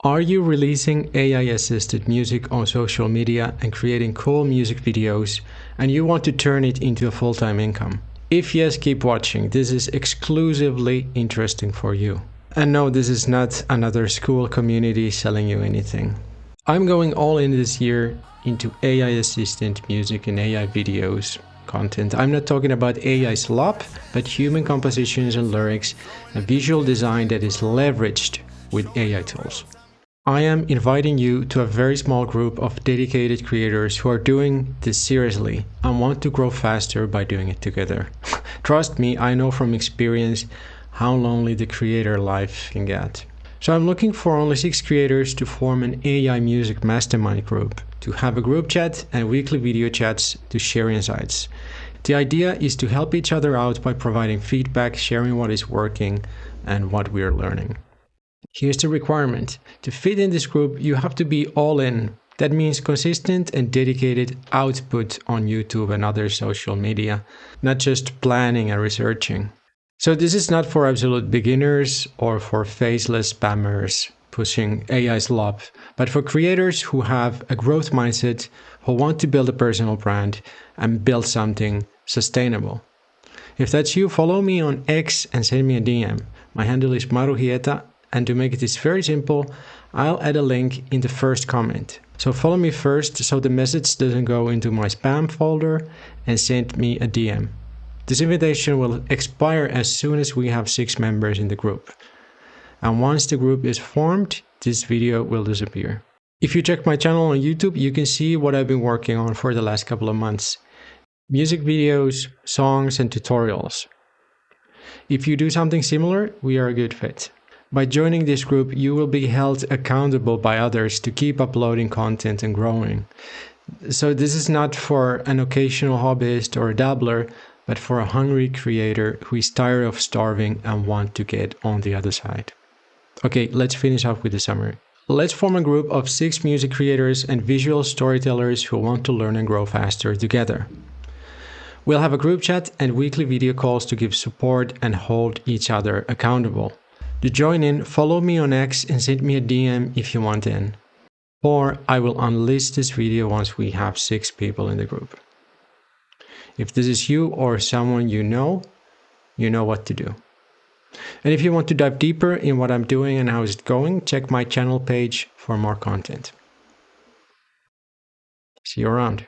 Are you releasing AI-assisted music on social media and creating cool music videos, and you want to turn it into a full-time income? If yes, keep watching. This is exclusively interesting for you. And no, this is not another school community selling you anything. I'm going all in this year into AI-assisted music and AI videos content. I'm not talking about AI slop, but human compositions and lyrics and visual design that is leveraged with AI tools. I am inviting you to a very small group of dedicated creators who are doing this seriously and want to grow faster by doing it together. Trust me, I know from experience how lonely the creator life can get. So I'm looking for only 6 creators to form an AI music mastermind group, to have a group chat and weekly video chats to share insights. The idea is to help each other out by providing feedback, sharing what is working and what we are learning. Here's the requirement. To fit in this group, you have to be all in. That means consistent and dedicated output on YouTube and other social media, not just planning and researching. So this is not for absolute beginners or for faceless spammers pushing AI slop, but for creators who have a growth mindset, who want to build a personal brand and build something sustainable. If that's you, follow me on X and send me a DM. My handle is Maru Hieta, and to make this very simple, I'll add a link in the first comment. So follow me first so the message doesn't go into my spam folder, and send me a DM. This invitation will expire as soon as we have 6 members in the group. And once the group is formed, this video will disappear. If you check my channel on YouTube, you can see what I've been working on for the last couple of months. Music videos, songs, and tutorials. If you do something similar, we are a good fit. By joining this group, you will be held accountable by others to keep uploading content and growing. So this is not for an occasional hobbyist or a dabbler, but for a hungry creator who is tired of starving and want to get on the other side. Okay, let's finish up with the summary. Let's form a group of 6 music creators and visual storytellers who want to learn and grow faster together. We'll have a group chat and weekly video calls to give support and hold each other accountable. To join in, follow me on X and send me a DM if you want in. Or I will unlist this video once we have 6 people in the group. If this is you or someone you know what to do. And if you want to dive deeper in what I'm doing and how it's going, check my channel page for more content. See you around.